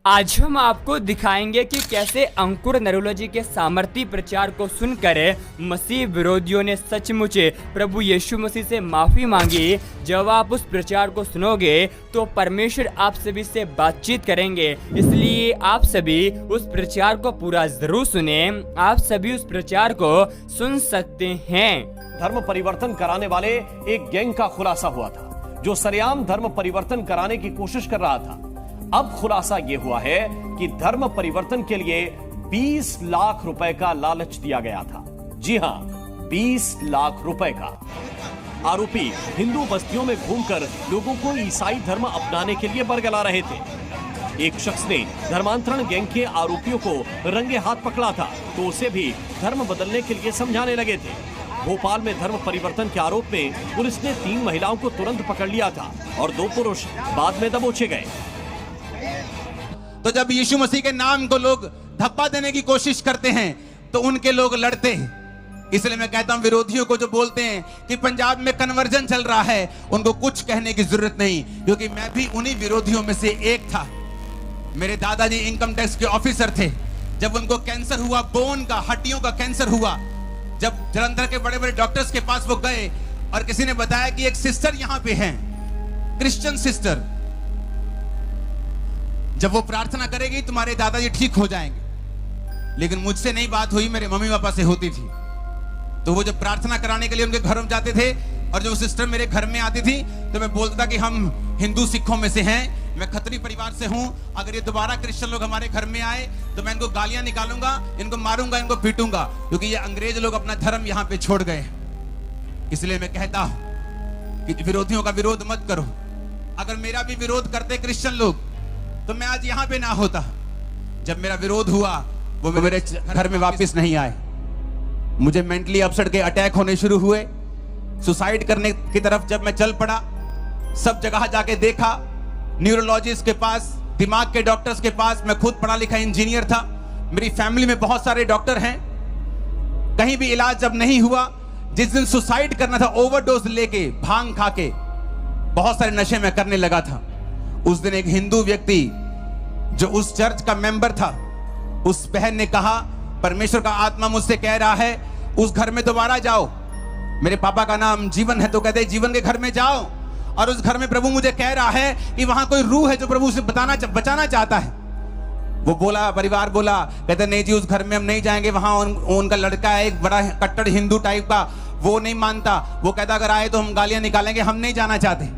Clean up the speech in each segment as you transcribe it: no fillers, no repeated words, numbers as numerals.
आज हम आपको दिखाएंगे कि कैसे अंकुर नरोलॉजी के सामर्थ्य प्रचार को सुनकर मसीह विरोधियों ने सचमुच प्रभु यीशु मसीह से माफी मांगी। जब आप उस प्रचार को सुनोगे तो परमेश्वर आप सभी से बातचीत करेंगे, इसलिए आप सभी उस प्रचार को पूरा जरूर सुने। आप सभी उस प्रचार को सुन सकते हैं। धर्म परिवर्तन कराने वाले एक गैंग का खुलासा हुआ था जो सरेआम धर्म परिवर्तन कराने की कोशिश कर रहा था। अब खुलासा यह हुआ है कि धर्म परिवर्तन के लिए 20 लाख रुपए का लालच दिया गया था। जी हां, 20 लाख रुपए का। आरोपी हिंदू बस्तियों में घूमकर लोगों को ईसाई धर्म अपनाने के लिए बरगला रहे थे। एक शख्स ने धर्मांतरण गैंग के आरोपियों को रंगे हाथ पकड़ा था तो उसे भी धर्म बदलने के लिए समझाने लगे थे। भोपाल में धर्म परिवर्तन के आरोप में पुलिस ने 3 महिलाओं को तुरंत पकड़ लिया था और 2 पुरुष बाद में दबोचे गए। तो जब यीशु मसीह के नाम को लोग धप्पा देने की कोशिश करते हैं तो उनके लोग लड़ते हैं। इसलिए मैं कहता हूं विरोधियों को जो बोलते हैं कि पंजाब में कन्वर्जन चल रहा है, उनको कुछ कहने की जरूरत नहीं, क्योंकि मैं भी उन्हीं विरोधियों में से एक था। मेरे दादाजी इनकम टैक्स के ऑफिसर थे। जब उनको कैंसर हुआ, बोन का, हड्डियों का कैंसर हुआ, जब जलंधर के बड़े बड़े डॉक्टर्स के पास वो गए और किसी ने बताया कि एक सिस्टर यहां पे है, क्रिश्चियन सिस्टर, जब वो प्रार्थना करेगी तुम्हारे दादाजी ठीक हो जाएंगे। लेकिन मुझसे नहीं बात हुई, मेरे मम्मी पापा से होती थी। तो वो जब प्रार्थना कराने के लिए उनके घर में जाते थे और जब वो सिस्टर मेरे घर में आती थी तो मैं बोलता था कि हम हिंदू सिखों में से हैं, मैं खत्री परिवार से हूं, अगर ये दोबारा क्रिश्चियन लोग हमारे घर में आए तो मैं इनको गालियां निकालूंगा, इनको मारूंगा, इनको पीटूंगा, क्योंकि ये अंग्रेज लोग अपना धर्म यहां पे छोड़ गए। इसलिए मैं कहता हूं कि विरोधियों का विरोध मत करो। अगर मेरा भी विरोध करते क्रिश्चियन लोग तो मैं आज यहां पे ना होता। जब मेरा विरोध हुआ वो मेरे घर में वापस नहीं आए। मुझे मेंटली अपसेट के अटैक होने शुरू हुए। सुसाइड करने की तरफ जब मैं चल पड़ा, सब जगह जाके देखा, न्यूरोलॉजिस्ट के पास, दिमाग के डॉक्टर्स के पास। मैं खुद पढ़ा लिखा इंजीनियर था, मेरी फैमिली में बहुत सारे डॉक्टर हैं, कहीं भी इलाज जब नहीं हुआ। जिस दिन सुसाइड करना था, ओवरडोज लेके, भांग खा के, बहुत सारे नशे में करने लगा था। उस दिन एक हिंदू व्यक्ति जो उस चर्च का मेंबर था, उस बहन ने कहा, परमेश्वर का आत्मा मुझसे कह रहा है उस घर में दोबारा जाओ। मेरे पापा का नाम जीवन है, तो कहते हैं जीवन के घर में जाओ, और उस घर में प्रभु मुझे कह रहा है कि वहां कोई रूह है जो प्रभु से बचाना चाहता है। वो बोला, परिवार बोला, कहते नहीं जी उस घर में हम नहीं जाएंगे, वहां उनका लड़का है एक बड़ा कट्टर हिंदू टाइप का, वो नहीं मानता, वो कहता अगर आए तो हम गालियां निकालेंगे, हम नहीं जाना चाहते।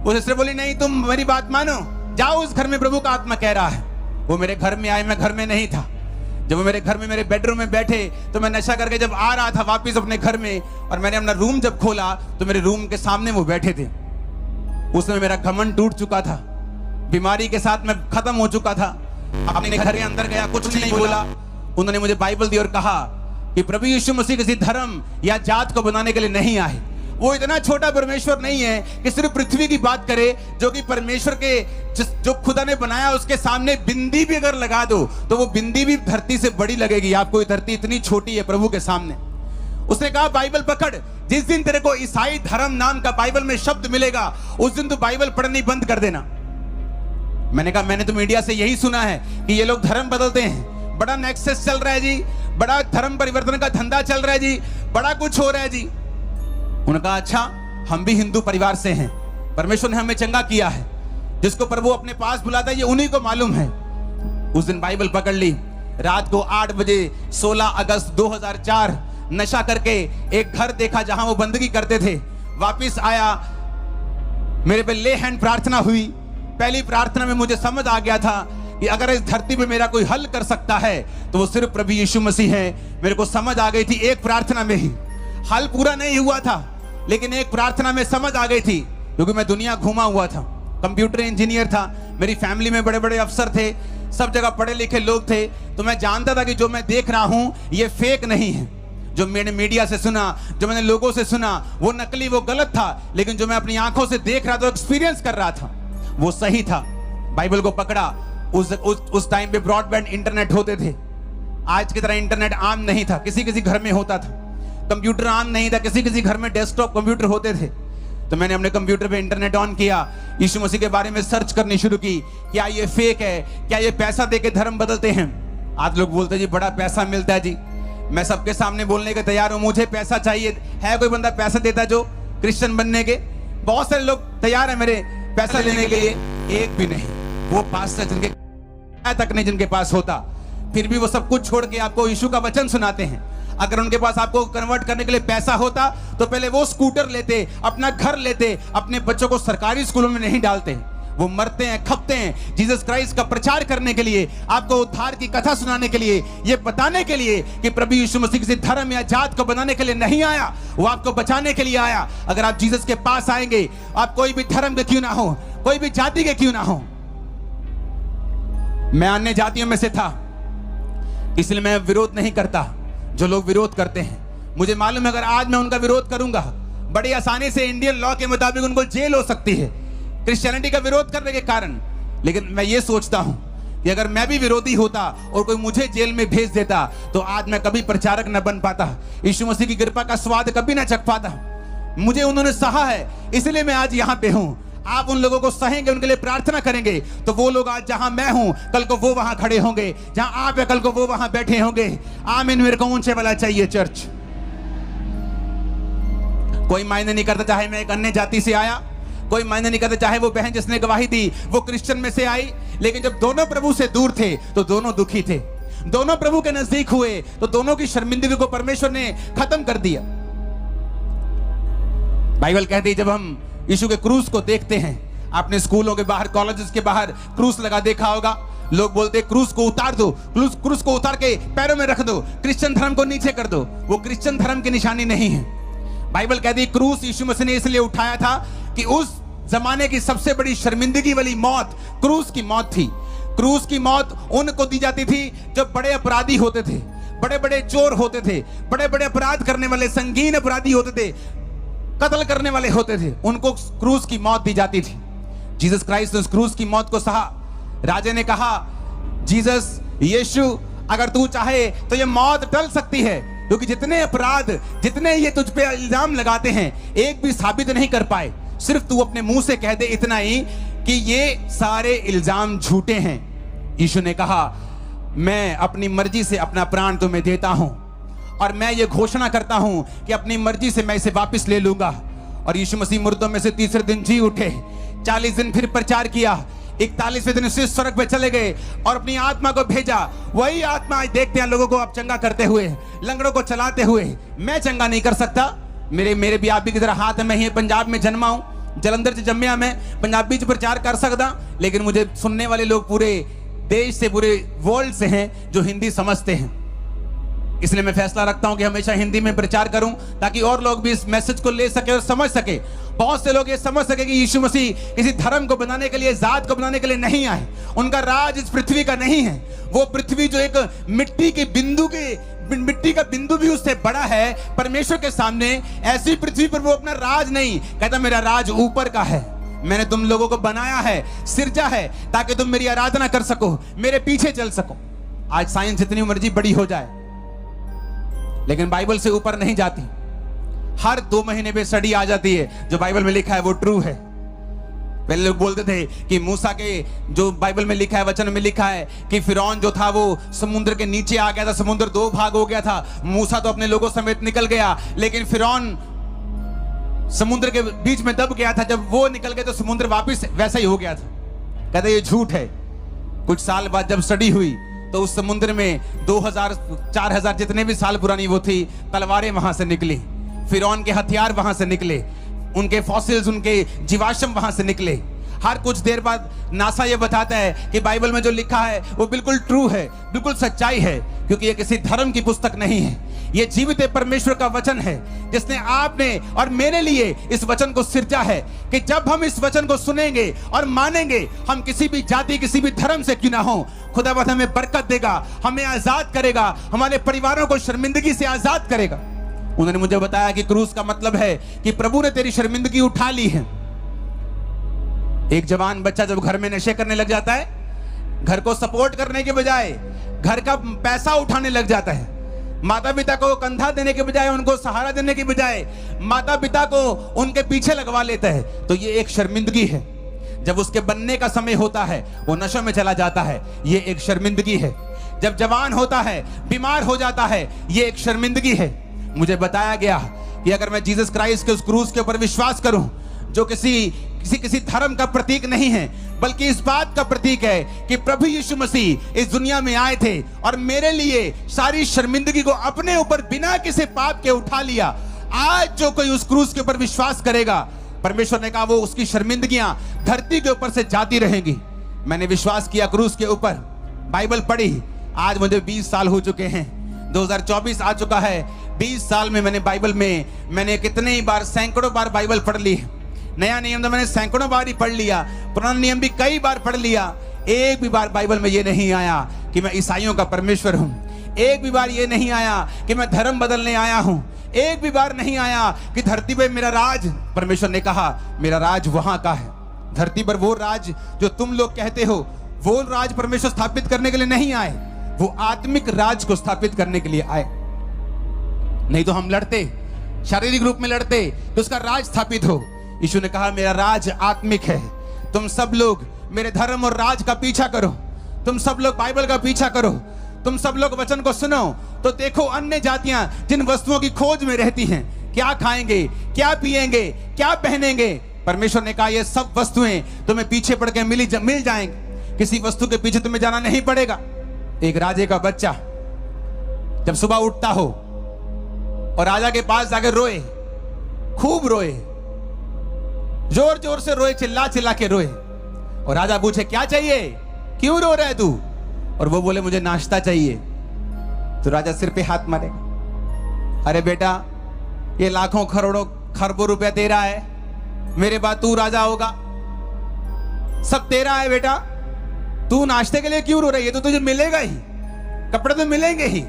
वो सिस्टर बोली नहीं तुम मेरी बात मानो, जाओ उस घर में प्रभु का आत्मा कह रहा है। वो मेरे घर में आए, मैं घर में नहीं था। जब वो मेरे घर में मेरे बेडरूम में बैठे तो मैं नशा करके जब आ रहा था वापस अपने घर में, और मैंने अपना रूम जब खोला तो मेरे रूम के सामने वो बैठे थे। उसमें मेरा घमंड टूट चुका था, बीमारी के साथ मैं खत्म हो चुका था। अपने घर के अंदर गया, कुछ नहीं बोला। उन्होंने मुझे बाइबल दी और कहा कि प्रभु यीशु मसीह किसी धर्म या जात को बनाने के लिए नहीं आए। वो इतना छोटा परमेश्वर नहीं है कि सिर्फ पृथ्वी की बात करे, जो कि परमेश्वर के जो खुदा ने बनाया उसके सामने बिंदी भी अगर लगा दो तो वो बिंदी भी धरती से बड़ी लगेगी। आपको ये धरती इतनी छोटी है प्रभु के सामने। उसने कहा बाइबल पकड़, जिस दिन तेरे को ईसाई धर्म नाम का बाइबल में शब्द मिलेगा उस दिन तू बाइबल पढ़नी बंद कर देना। मैंने कहा मैंने तो मीडिया से यही सुना है कि ये लोग धर्म बदलते हैं, बड़ा नेक्सस चल रहा है जी, बड़ा धर्म परिवर्तन का धंधा चल रहा है जी, बड़ा कुछ हो रहा है जी। उन्होंने कहा अच्छा, हम भी हिंदू परिवार से हैं, परमेश्वर ने हमें चंगा किया है, जिसको प्रभु अपने पास बुलाता है ये उन्हीं को मालूम है। उस दिन बाइबल पकड़ ली। रात को 8 बजे 16 अगस्त 2004 नशा करके एक घर देखा जहां वो बंदगी करते थे। वापिस आया, मेरे पे ले हैंड प्रार्थना हुई। पहली प्रार्थना में मुझे समझ आ गया था कि अगर इस धरती पे मेरा कोई हल कर सकता है तो वो सिर्फ प्रभु यीशु मसीह है। मेरे को समझ आ गई थी एक प्रार्थना में ही। हल पूरा नहीं हुआ था लेकिन एक प्रार्थना में समझ आ गई थी, क्योंकि मैं दुनिया घूमा हुआ था, कंप्यूटर इंजीनियर था, मेरी फैमिली में बड़े बड़े अफसर थे, सब जगह पढ़े लिखे लोग थे। तो मैं जानता था कि जो मैं देख रहा हूं ये फेक नहीं है। जो मैंने मीडिया से सुना, जो मैंने लोगों से सुना, वो नकली, वो गलत था, लेकिन जो मैं अपनी आंखों से देख रहा था, एक्सपीरियंस कर रहा था, वो सही था। बाइबल को पकड़ा। उस टाइम पे ब्रॉडबैंड इंटरनेट होते थे। आज की तरह इंटरनेट आम नहीं था, किसी किसी घर में होता था। कंप्यूटर आम नहीं था, किसी किसी घर में डेस्कटॉप कंप्यूटर होते थे। तो मैंने अपने कंप्यूटर पे इंटरनेट ऑन किया, यीशु मसीह के बारे में सर्च करनी शुरू की। क्या ये फेक है? क्या ये पैसा देके धर्म बदलते हैं? आज लोग बोलते जी बड़ा पैसा मिलता है जी। मैं सबके सामने बोलने के तैयार हूं, मुझे पैसा चाहिए। है कोई बंदा पैसा देता जो क्रिश्चियन बनने के? बहुत सारे लोग तैयार है मेरे पैसा लेने के लिए, एक भी नहीं। वो पास्टर जिनके तक नहीं जिनके पास होता, फिर भी वो सब कुछ छोड़ के आपको यीशु का वचन सुनाते हैं। अगर उनके पास आपको कन्वर्ट करने के लिए पैसा होता तो पहले वो स्कूटर लेते, अपना घर लेते, अपने बच्चों को सरकारी स्कूलों में नहीं डालते। वो मरते हैं, खपते हैं जीसस क्राइस्ट का प्रचार करने के लिए, आपको उद्धार की कथा सुनाने के लिए, ये बताने के लिए कि प्रभु यीशु मसीह किसी धर्म या जात को बनाने के लिए नहीं आया, वो आपको बचाने के लिए आया। अगर आप जीसस के पास आएंगे, आप कोई भी धर्म के क्यों ना हो, कोई भी जाति के क्यों ना हो। मैं अन्य जातियों में से था, इसलिए मैं विरोध नहीं करता जो लोग विरोध करते हैं। मुझे मालूम है अगर आज मैं उनका विरोध करूंगा, बड़ी आसानी से इंडियन लॉ के मुताबिक उनको जेल हो सकती है क्रिश्चियनिटी का विरोध करने के कारण। लेकिन मैं ये सोचता हूं कि अगर मैं भी विरोधी होता और कोई मुझे जेल में भेज देता तो आज मैं कभी प्रचारक न बन पाता, यीशु मसीह की कृपा का स्वाद कभी ना चख पाता। मुझे उन्होंने सहा है, इसलिए मैं आज यहां पे हूं। आप उन लोगों को सहेंगे, उनके लिए प्रार्थना करेंगे, तो वो लोग आज जहां मैं हूं कल को वो वहां खड़े होंगे, जहां आप है कल को वो वहां बैठे होंगे। आमीन। मेरे को ऊंचे वाला चाहिए चर्च। कोई मायने नहीं करता चाहे मैं एक अन्य जाति से आया, कोई मायने नहीं करता चाहे वो बहन जिसने गवाही दी वो क्रिश्चियन में से आई। लेकिन जब दोनों प्रभु से दूर थे तो दोनों दुखी थे। दोनों प्रभु के नजदीक हुए तो दोनों की शर्मिंदगी को परमेश्वर ने खत्म कर दिया। बाइबल कहती है जब हम यीशु के क्रूस को देखते हैं, आपने स्कूलों के बाहर, कॉलेजेस के बाहर क्रूस लगा देखा होगा। लोग बोलते क्रूस को उतार दो, क्रूस को उतार के पैरों में रख दो, क्रिश्चियन धर्म को नीचे कर दो। वो क्रिश्चियन धर्म की निशानी नहीं है। बाइबल कहती है क्रूस यीशु मसीह ने इसलिए उठाया था कि उस जमाने की सबसे बड़ी शर्मिंदगी वाली मौत क्रूस की मौत थी। क्रूस की मौत उनको दी जाती थी जो बड़े अपराधी होते थे, बड़े बड़े चोर होते थे, बड़े बड़े अपराध करने वाले, संगीन अपराधी होते थे, कत्ल करने वाले होते थे, उनको क्रूस की मौत दी जाती थी। जीसस क्राइस्ट ने उस क्रूस की मौत को सहा। राजे ने कहा जीसस, यीशु, अगर तू चाहे तो ये मौत टल सकती है, क्योंकि जितने अपराध, जितने ये तुझ पे इल्जाम लगाते हैं, एक भी साबित नहीं कर पाए। सिर्फ तू अपने मुंह से कह दे इतना ही कि ये सारे इल्जाम झूठे हैं। यीशु ने कहा मैं अपनी मर्जी से अपना प्राण तुम्हें देता हूं और मैं ये घोषणा करता हूं कि अपनी मर्जी से मैं इसे वापस ले लूंगा। और यीशु मसीह मुर्दों में से तीसरे दिन जी उठे, 40 दिन फिर प्रचार किया, 41वें दिन उसी स्वर्ग पे चले गए और अपनी आत्मा को भेजा। वही आत्मा आज देखते हैं लोगों को आप चंगा करते हुए, लंगड़ों को चलाते हुए। मैं चंगा नहीं कर सकता, मेरे भी आप भी की तरह हाथ है। मैं ही पंजाब में जन्मा हूं, जलंधर से जम्मिया, मैं पंजाबी च प्रचार कर सकता, लेकिन मुझे सुनने वाले लोग पूरे देश से, पूरे वर्ल्ड से हैं जो हिंदी समझते हैं। इसलिए मैं फैसला रखता हूं कि हमेशा हिंदी में प्रचार करूं ताकि और लोग भी इस मैसेज को ले सके और समझ सके। बहुत से लोग ये समझ सके कि यीशु मसीह किसी धर्म को बनाने के लिए, जात को बनाने के लिए नहीं आए। उनका राज इस पृथ्वी का नहीं है। वो पृथ्वी जो एक मिट्टी का बिंदु भी उससे बड़ा है परमेश्वर के सामने, ऐसी पृथ्वी पर वो अपना राज नहीं कहता, मेरा राज ऊपर का है। मैंने तुम लोगों को बनाया है, सिरजा है, ताकि तुम मेरी आराधना कर सको, मेरे पीछे चल सको। आज साइंस जितनी मर्जी बड़ी हो जाए, लेकिन बाइबल से ऊपर नहीं जाती। हर 2 महीने पे स्टडी आ जाती है, जो बाइबल में लिखा है वो ट्रू है। पहले लोग बोलते थे कि मूसा के जो बाइबल में लिखा है, वचन में लिखा है कि फिरौन जो था वो समुद्र के नीचे आ गया था, समुद्र 2 भाग हो गया था। मूसा तो अपने लोगों समेत निकल गया, लेकिन फिरौन समुद्र के बीच में दब गया था। जब वो निकल गए तो समुद्र वापस वैसा ही हो गया था। कहते ये झूठ है। कुछ साल बाद जब स्टडी हुई तो उस समुद्र में 2000-4000 जितने भी साल पुरानी वो थी, तलवारें वहां से निकली, फिरौन के हथियार वहां से निकले, उनके फॉसिल्स, उनके जीवाश्म वहां से निकले। हर कुछ देर बाद नासा ये बताता है कि बाइबल में जो लिखा है वो बिल्कुल ट्रू है, बिल्कुल सच्चाई है, क्योंकि ये किसी धर्म की पुस्तक नहीं है। ये जीवित परमेश्वर का वचन है, जिसने आपने और मेरे लिए इस वचन को सिरजा है कि जब हम इस वचन को सुनेंगे और मानेंगे, हम किसी भी जाति, किसी भी धर्म से क्यों ना हो, खुदावंद हमें बरकत देगा, हमें आजाद करेगा, हमारे परिवारों को शर्मिंदगी से आजाद करेगा। उन्होंने मुझे बताया कि क्रूस का मतलब है कि प्रभु ने तेरी शर्मिंदगी उठा ली है। एक जवान बच्चा जब घर में नशे करने लग जाता है, घर को सपोर्ट करने के बजाय घर का पैसा उठाने लग जाता है, माता पिता को कंधा देने के बजाय, उनको सहारा देने के बजाय माता पिता को उनके पीछे लगवा लेता है, तो ये एक शर्मिंदगी है। जब उसके बनने का समय होता है वो नशे में चला जाता है, ये एक शर्मिंदगी है। जब जवान होता है बीमार हो जाता है, ये एक शर्मिंदगी है। मुझे बताया गया कि अगर मैं जीसस क्राइस्ट के उस क्रूस के ऊपर विश्वास करूं, जो किसी धर्म का प्रतीक नहीं है, बल्कि इस बात का प्रतीक है कि प्रभु यीशु मसीह इस दुनिया में आए थे और मेरे लिए सारी शर्मिंदगी को अपने ऊपर बिना किसी पाप के उठा लिया। आज जो कोई उस क्रूस के ऊपर विश्वास करेगा, परमेश्वर ने कहा वो उसकी शर्मिंदगियां धरती के ऊपर से जाती रहेंगी। मैंने विश्वास किया क्रूस के ऊपर, बाइबल पढ़ी, आज मुझे 20 साल हो चुके हैं, 2024 आ चुका है। 20 साल में मैंने कितने ही बार, सैकड़ों बार बाइबल पढ़ ली। नया नियम तो मैंने सैकड़ों बार ही पढ़ लिया, पुराना नियम भी कई बार पढ़ लिया। एक भी बार बाइबल में ये नहीं आया कि मैं ईसाइयों का परमेश्वर हूं। एक भी बार ये नहीं आया कि मैं धर्म बदलने आया हूं। एक भी बार नहीं आया कि धरती पे मेरा राज, परमेश्वर ने कहा मेरा राज वहां का है। धरती पर वो राज जो तुम लोग कहते हो, वो राज परमेश्वर स्थापित करने के लिए नहीं आए, वो आत्मिक राज को स्थापित करने के लिए आए। नहीं तो हम लड़ते, शारीरिक रूप में लड़ते तो उसका राज स्थापित हो। यीशु ने कहा मेरा राज आत्मिक है। तुम सब लोग मेरे धर्म और राज का पीछा करो, तुम सब लोग बाइबल का पीछा करो, तुम सब लोग वचन को सुनो। तो देखो अन्य जातियां जिन वस्तुओं की खोज में रहती हैं, क्या खाएंगे, क्या पिएंगे, क्या पहनेंगे, परमेश्वर ने कहा ये सब वस्तुएं तुम्हें पीछे पड़ के मिल जाएंगी। किसी वस्तु के पीछे तुम्हें जाना नहीं पड़ेगा। एक राजे का बच्चा जब सुबह उठता हो और राजा के पास जाकर रोए, खूब रोए, जोर जोर से रोए, चिल्ला चिल्ला के रोए, और राजा पूछे क्या चाहिए, क्यों रो रहा है तू? और वो बोले मुझे नाश्ता चाहिए। तो राजा सिर पे हाथ मारेगा, अरे बेटा ये लाखों करोड़ों खरबों रुपया तेरा है, मेरे बाद तू राजा होगा, सब तेरा है बेटा, तू नाश्ते के लिए क्यों रो रही है? तो तुझे मिलेगा ही, कपड़े तो मिलेंगे ही।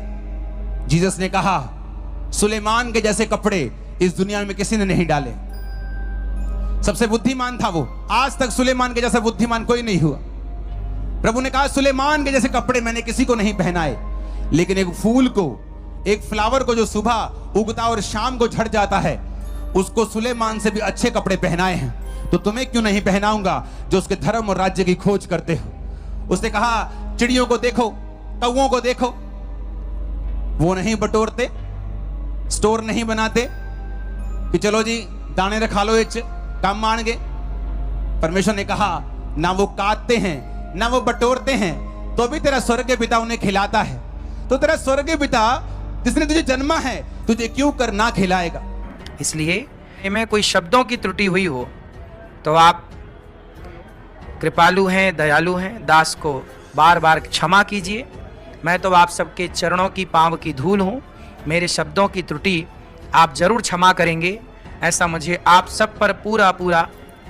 जीसस ने कहा सुलेमान के जैसे कपड़े इस दुनिया में किसी ने नहीं डाले। सबसे बुद्धिमान था वो, आज तक सुलेमान के जैसा बुद्धिमान कोई नहीं हुआ। प्रभु ने कहा सुलेमान के जैसे कपड़े मैंने किसी को नहीं पहनाए, लेकिन एक फूल को, एक फ्लावर को जो सुबह उगता और शाम को झड़ जाता है, उसको सुलेमान से भी अच्छे कपड़े पहनाए हैं। तो तुम्हें क्यों नहीं पहनाऊंगा जो उसके धर्म और राज्य की खोज करते हो। उसने कहा चिड़ियों को देखो, कौओं को देखो, वो नहीं बटोरते, स्टोर नहीं बनाते कि चलो जी दाने रखा लो, काम मान गए। परमेश्वर ने कहा ना वो काटते हैं ना वो बटोरते हैं, तो भी तेरा स्वर्गीय पिता उन्हें खिलाता है। तो तेरा स्वर्गीय पिता जिसने तुझे जन्मा है तुझे क्यों कर ना खिलाएगा? इसलिए में कोई शब्दों की त्रुटि हुई हो तो आप कृपालु हैं, दयालु हैं, दास को बार बार क्षमा कीजिए। मैं तो आप सबके चरणों की पांव की धूल हूँ, मेरे शब्दों की त्रुटि आप जरूर क्षमा करेंगे, ऐसा मुझे आप सब पर पूरा पूरा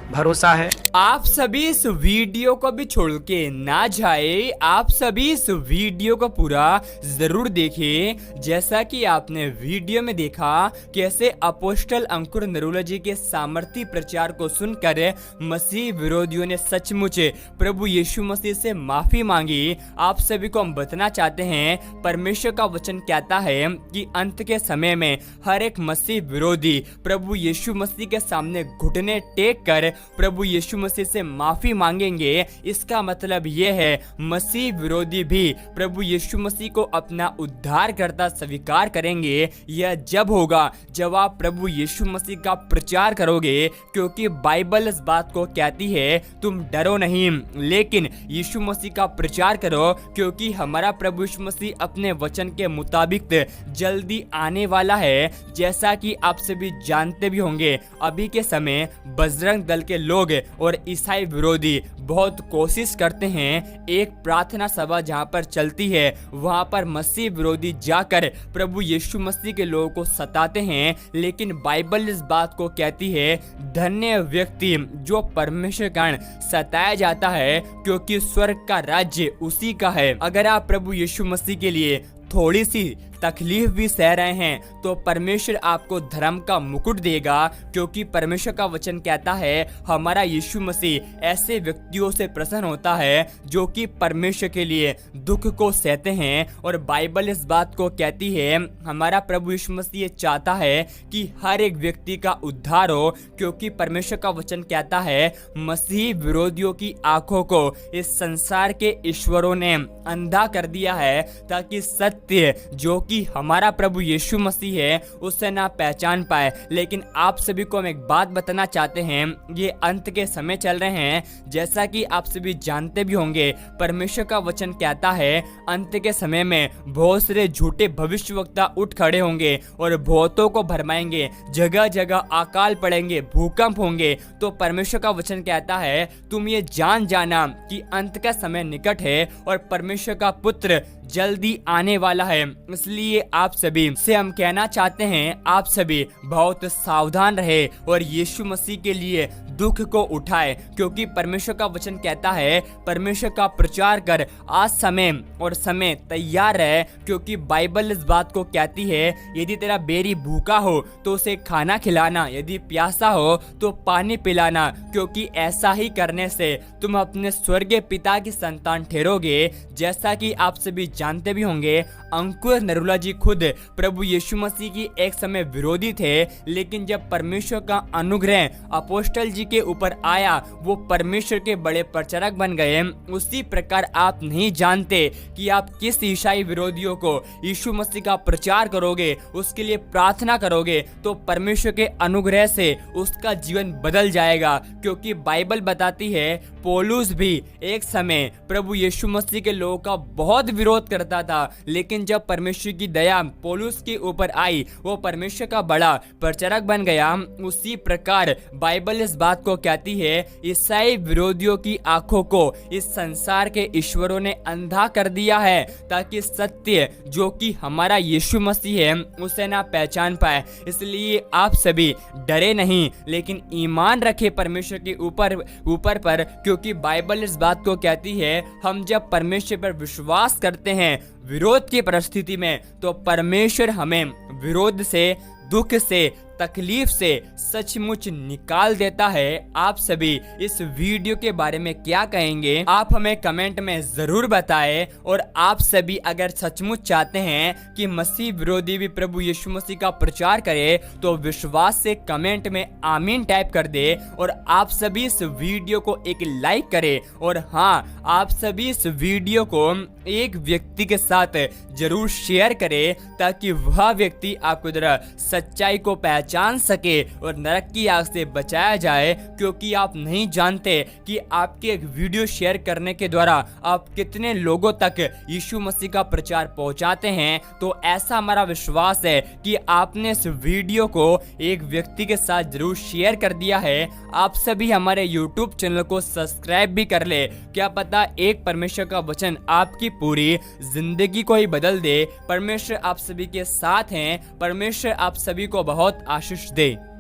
भरोसा है। आप सभी इस वीडियो को भी छोड़ के ना जाए, आप सभी इस वीडियो को पूरा जरूर देखें। जैसा कि आपने वीडियो में देखा कैसे अपोस्टल अंकुर नरूला जी के सामर्थी प्रचार को सुनकर मसीह विरोधियों ने सचमुच प्रभु यीशु मसीह से माफी मांगी। आप सभी को हम बताना चाहते हैं, परमेश्वर का वचन कहता है कि अंत के समय में हर एक मसीह विरोधी प्रभु यीशु मसीह के सामने घुटने टेक कर प्रभु यीशु मसीह से माफी मांगेंगे। इसका मतलब यह है मसीह विरोधी भी प्रभु यीशु मसीह को अपना उद्धारकर्ता स्वीकार करेंगे। यह जब होगा जब आप प्रभु यीशु मसीह का प्रचार करोगे, क्योंकि बाइबल इस बात को कहती है तुम डरो नहीं लेकिन यीशु मसीह का प्रचार करो, क्योंकि हमारा प्रभु यीशु मसीह अपने वचन के मुताबिक जल्दी आने वाला है। जैसा कि आप सभी जानते भी होंगे, अभी के समय बजरंग दल के लोग और ईसाई विरोधी बहुत कोशिश करते हैं। एक प्रार्थना सभा जहां पर चलती है वहां पर मसीह विरोधी जाकर प्रभु यीशु मसीह के लोगों को सताते हैं, लेकिन बाइबल इस बात को कहती है धन्य व्यक्ति जो परमेश्वर के कारण सताया जाता है, क्योंकि स्वर्ग का राज्य उसी का है। अगर आप प्रभु यीशु मसीह के लिए थोड़ी सी तकलीफ भी सह रहे हैं तो परमेश्वर आपको धर्म का मुकुट देगा, क्योंकि परमेश्वर का वचन कहता है हमारा यीशु मसीह ऐसे व्यक्तियों से प्रसन्न होता है जो कि परमेश्वर के लिए दुख को सहते हैं। और बाइबल इस बात को कहती है, हमारा प्रभु यीशु मसीह ये चाहता है कि हर एक व्यक्ति का उद्धार हो, क्योंकि परमेश्वर का वचन कहता है मसीह विरोधियों की आंखों को इस संसार के ईश्वरों ने अंधा कर दिया है, ताकि सत्य जो कि हमारा प्रभु यीशु मसीह है उसे ना पहचान पाए। लेकिन आप सभी को हम एक बात बताना चाहते हैं, ये अंत के समय चल रहे हैं, जैसा कि आप सभी जानते भी होंगे। परमेश्वर का वचन कहता है अंत के समय में बहुत सारे झूठे भविष्यवक्ता उठ खड़े होंगे और बहुतों को भरमाएंगे, जगह जगह अकाल पड़ेंगे, भूकंप होंगे। तो परमेश्वर का वचन कहता है तुम ये जान जाना कि अंत का समय निकट है और परमेश्वर का पुत्र जल्दी आने वाला है। इसलिए आप सभी से हम कहना चाहते हैं आप सभी बहुत सावधान रहे और यीशु मसीह के लिए दुख को उठाए, क्योंकि परमेश्वर का वचन कहता है परमेश्वर का प्रचार कर, आज समय और समय तैयार रहे, क्योंकि बाइबल इस बात को कहती है यदि तेरा बेरी भूखा हो तो उसे खाना खिलाना, यदि प्यासा हो तो पानी पिलाना, क्योंकि ऐसा ही करने से तुम अपने स्वर्गीय पिता की संतान ठहरोगे। जैसा कि आप सभी जानते भी होंगे, अंकुर नरूला जी खुद प्रभु यीशु मसीह की एक समय विरोधी थे, लेकिन जब परमेश्वर का अनुग्रह अपोस्टल जी के ऊपर आया वो परमेश्वर के बड़े प्रचारक बन गए। उसी प्रकार आप नहीं जानते कि आप किस ईसाई विरोधियों को यीशु मसीह का प्रचार करोगे, उसके लिए प्रार्थना करोगे, तो परमेश्वर के अनुग्रह से उसका जीवन बदल जाएगा। क्योंकि बाइबल बताती है पौलुस भी एक समय प्रभु यीशु मसीह के लोगों का बहुत विरोध करता था, लेकिन जब परमेश्वर की दया पौलुस के ऊपर आई वो परमेश्वर का बड़ा प्रचारक बन गया। उसी प्रकार बाइबल इस बात को कहती है ईसाई विरोधियों की आंखों को इस संसार के ईश्वरों ने अंधा कर दिया है, ताकि सत्य जो कि हमारा यीशु मसीह है उसे ना पहचान पाए। इसलिए आप सभी डरे नहीं, लेकिन ईमान रखे परमेश्वर के ऊपर पर, क्योंकि बाइबल इस बात को कहती है हम जब परमेश्वर पर विश्वास करते हैं विरोध की परिस्थिति में, तो परमेश्वर हमें विरोध से, दुख से, तकलीफ से सचमुच निकाल देता है। आप सभी इस वीडियो के बारे में क्या कहेंगे, आप हमें कमेंट में जरूर बताएं। और आप सभी अगर सचमुच चाहते हैं कि मसीह विरोधी भी प्रभु यीशु मसीह का प्रचार करे, तो विश्वास से कमेंट में आमीन टाइप कर दे। और आप सभी इस वीडियो को एक लाइक करें, और हाँ, आप सभी इस वीडियो को एक व्यक्ति के साथ जरूर शेयर करें, ताकि वह व्यक्ति आपको तरह सच्चाई को पहचान सके और नरक की आग से बचाया जाए। क्योंकि आप नहीं जानते कि आपके एक वीडियो शेयर करने के द्वारा आप कितने लोगों तक यीशु मसीह का प्रचार पहुंचाते हैं। तो ऐसा हमारा विश्वास है कि आपने इस वीडियो को एक व्यक्ति के साथ जरूर शेयर कर दिया है। आप सभी हमारे YouTube चैनल को सब्सक्राइब भी कर ले, क्या पता एक परमेश्वर का वचन आपकी पूरी जिंदगी को ही बदल दे। परमेश्वर आप सभी के साथ हैं, परमेश्वर आप सभी को बहुत आशीष दे।